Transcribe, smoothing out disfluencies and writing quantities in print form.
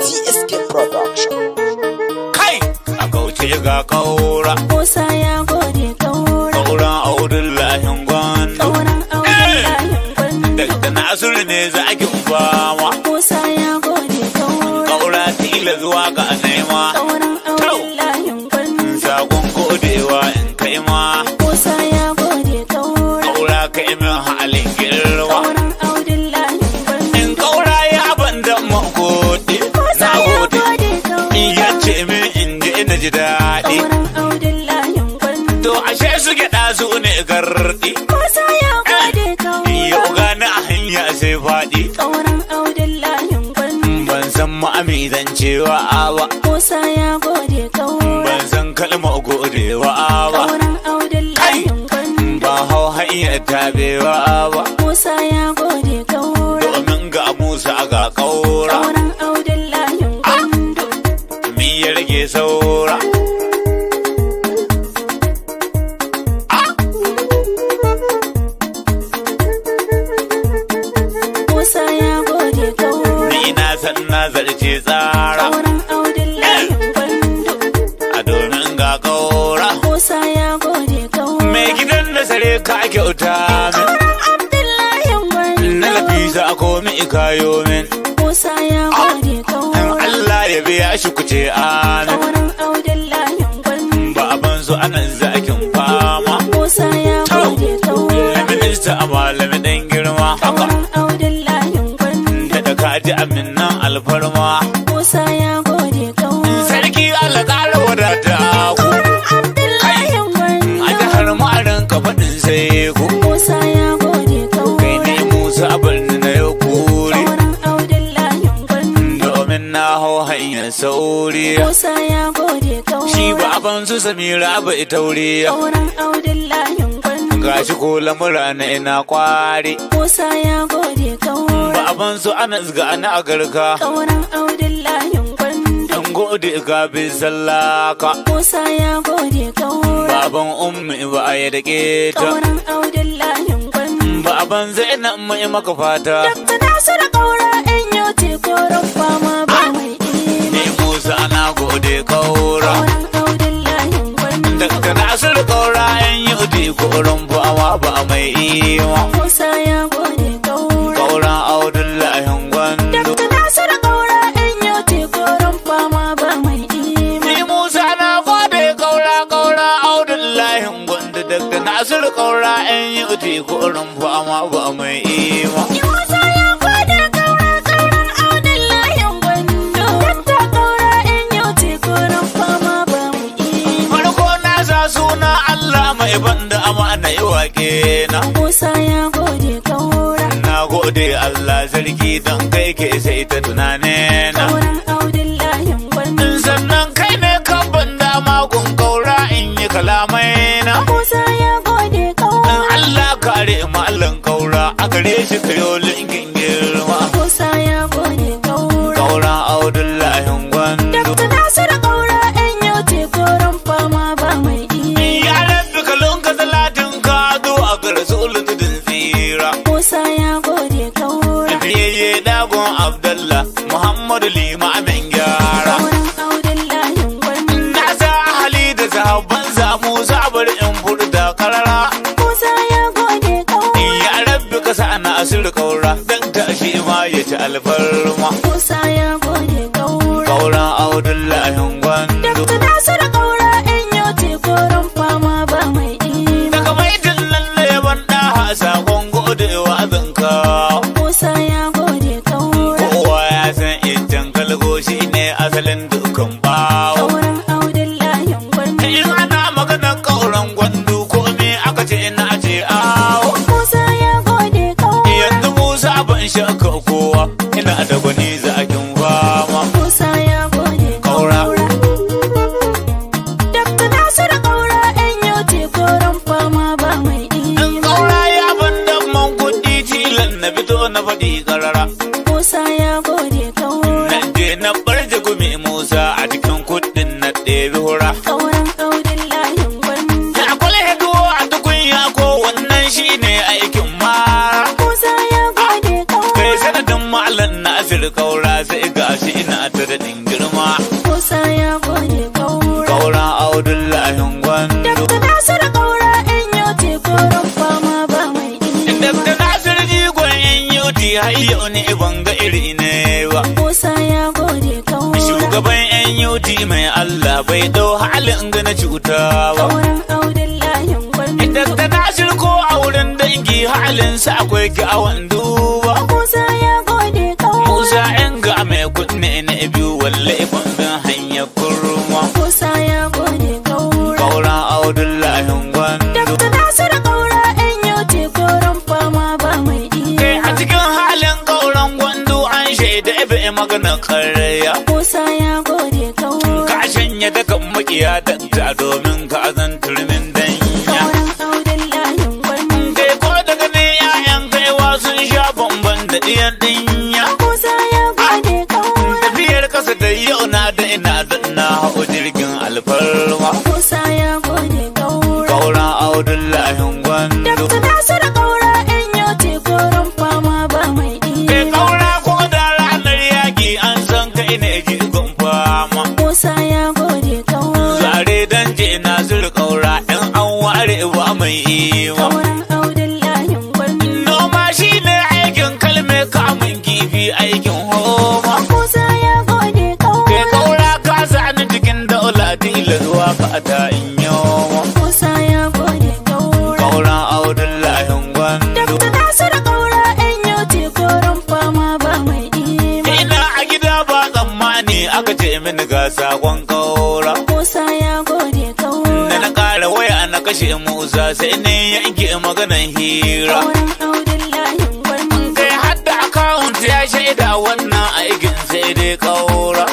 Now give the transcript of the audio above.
TSK Production. Kai! A kauce ga kaura. Musa ya gode kaura. Kauran Audullahin Gwandu. Kauran Audullahin Gwandu. Da Nasiru ne zakin fama. Musa ya gode kaura. Kaura tila zuwa ga nema. Kauran Audullahin Gwandu. Sakon godewa in kai ma. Musa ya gode kaura. Kaura kai min halin girma. Kauran Audullahin Gwandu. In kaura ya banda makodi. Musa ya gode kaura. Ya ce min in ji ina ji daɗi. Kauran Audullahin Gwandu. To ashe su gyaɗa su ne garɗi. Musa ya gode kaura. Yau gani a hanya sai faɗi. Kauran Audullahin Gwandu. Ban san ma'ami zan cewa ba. Musa ya gode kaura. Ban san kalma godewa ba. Kauran Audullahin Gwandu. Ba hau hanyar tabewa ba. Musa ya gode kaura. Domin ga Musa ga kaura. Kauran Audullahin Gwandu. Mi ya rage saura. Musa ya gode kaura. Ni na san na zarce tsara. Kauran Audullahin Gwandu. A domin ga kaura. Musa ya gode kaura. Mai gidan da sare ka kyauta min. Kauran Abdullahin Gwandu. Na lafisa a komi ikayo min. Musa ya gode In kaura. Allah ya biya shi kuce amin. Kauran Audullahin Gwandu. Baban su anan zakin fama. Musa ya gode kaura. Minista a malami ɗan girma. Haka Kauran Audullahin Gwandu. da kaji aminan alfarma. Musa ya gode kaura. Sarki Allah ƙara wadata ku. Kauran Abdullahin A Gwandu. jihar ma'arin ka faɗin sai ku. Musa ya gode Kai kaura. ne Musa birni na yau kuri. Kauran Audullahin Gwandu. Domin na hau hanyar sauri. Musa ya gode kaura. Shi baban su Samira ba ita wuri. Kauran Audullahin Gwandu. Gashi ko lamura na ina kwari. Musa ya gode kaura. Baban su Anas ga ana a garka. Kauran Audullahin Gwandu. Dan gode ga bin sallaka. Musa ya gode kaura. Baban ummi ba a yi da keta. Kauran Audullahin Gwandu. Baban Zainab mai maka fata. Dakta Nasiru kaura in yau te koren fama ba mai Ni ima. Musa ana gode kaura. Kauran Audullahin Gwandu. Daga Nasiru kaura yan yi uti koron fama ba mai ima. Musa ya gode kaura. Kauran Audullahin Gwandu. Dakta Nasiru kaura in yau te koren fama ba mai ima. Ni Musa na gode kaura Audullahin Gwandu. Daga Nasiru kaura yan yi uti koron fama ba mai ima. Musa ya gode kaura kauran Audullahin Gwandu. Dakta kaura in yau te koren fama ba mai ima. Farko na sa suna Allah mai banda amana yi wake na. Musa ya gode kaura. Na gode Allah sarki don kai ke sai ta tunane na. Kauran Audullahin Gwandu. Sannan kai ne kan banda magun kaura in yi kalamai na. Musa ya gode kaura. In Allah kare mallan kaura a gare shi kayo linkin girma. Musa ya gode kaura. Kaura Audullahin Gwandu. Dakta Nasiru kaura in yau te koren fama ba mai ima. Ya rabbi kalon ka salatin ka zo a ga rasulun tudun tsira. Musa ya gode kaura. Biyayye dagon Abdallah Muhammadu limamin gyara. Kauran Audullahin Gwandu. Na sa hali da sahabban samu sabar in furta karara. Musa ya gode kaura. Ya rabbi ka sa na asir kaura dan tashi ma ya ci alfarma. Musa ya gode kaura. Kauran Audullahin Gwandu. Dakta Nasiru kaura in yau te koren fama ba mai ima. Daga baitin lalle ban da sakon godewa zan kawo. Musa ya gode kaura. Kowa ya san iccen kalgo shi ne asalin dukan bawo. Kauran Audullahin Gwandu. In ana maganar kauran Gwandu ko me aka ce ina ce awo. Musa ya gode kaura. Yanzu Musa ban shakka kowa ina da gwani zakin fama. Musa ya gode Kaura. kaura. Dakta Nasiru kaura in yau te koren fama ba mai ima. In kaura ya banda man kuɗi tilan na fito na faɗi karara. Musa ya gode kaura. Na je na barje gumi Musa a cikin kuɗin na ɗebi hura. Kauran Audullahin Gwandu. Na kwale tuwo a tukunya ko wannan shine aikin mara. kaura sai gashi ina ta daɗin girma. Musa ya gode kaura. Kaura Abdullahi Gwandu. Dakta Nasir kaura in yau te koron fama ba mai iya. Dakta Nasir jigon yan yuti har yau ne ban ga iri ne ba. Musa ya gode kaura. Shugaban yan yuti mai Allah bai dau halin ga na cuta ba. Kauran Abdullahi Gwandu. Dakta Nasir ko a wurin dangi halinsa akwai kyawun duba. Musa ya gode kaura. Musa yan ga mai kunne na biyu wallahi ban bin hanyar kurma. Musa ya gode kaura. Kaura Abdullahi Gwandu. Dakta Nasir kaura in yau te koron fama ba mai Kai iya. a cikin halin kauran Gwandu an shaida ebe magana karya. Musa ya gode kaura. Ka shanya dakan makiya dakta domin ka azan turmin danya. Kauran Abdullahi Gwandu. Kai ko daga ne 'ya'yan kaiwa sun sha bamban da ɗiyan ɗinya. Musa ya gode kaura. Tafiyar kasa da yau na da ina da na hau jirgin alfarma. Musa ya gode kaura. Kaura Abdullahi Gwandu. Dakta Nasir kaura in yau te koron fama ba mai Kai iya. kaura ko da ranar yaƙi an san kai ne jigon fama. Musa ya gode kaura. Zare dan je Nasir kaura in an ware ba mai ima. Kauran Abdullahi Gwandu. Noma shi ne aikin kalme kamun kifi aikin homa. Musa ya gode Kai kaura. kaura ka sani cikin daula tilas waka ta in yoma. Musa ya gode kaura. Kaura Abdullahi Gwandu. Dakta Nasir kaura in yau te koron fama ba mai iya. Ina a gida ba tsammani aka ce mini ga sakon kaura. Musa ya gode Da kaura. na ƙara waya na kashe Musa sai ne yanke maganan hira. Kauran Abdullahi Gwandu. Kai hadda akawunt ya shaida wannan aikin sai dai kaura.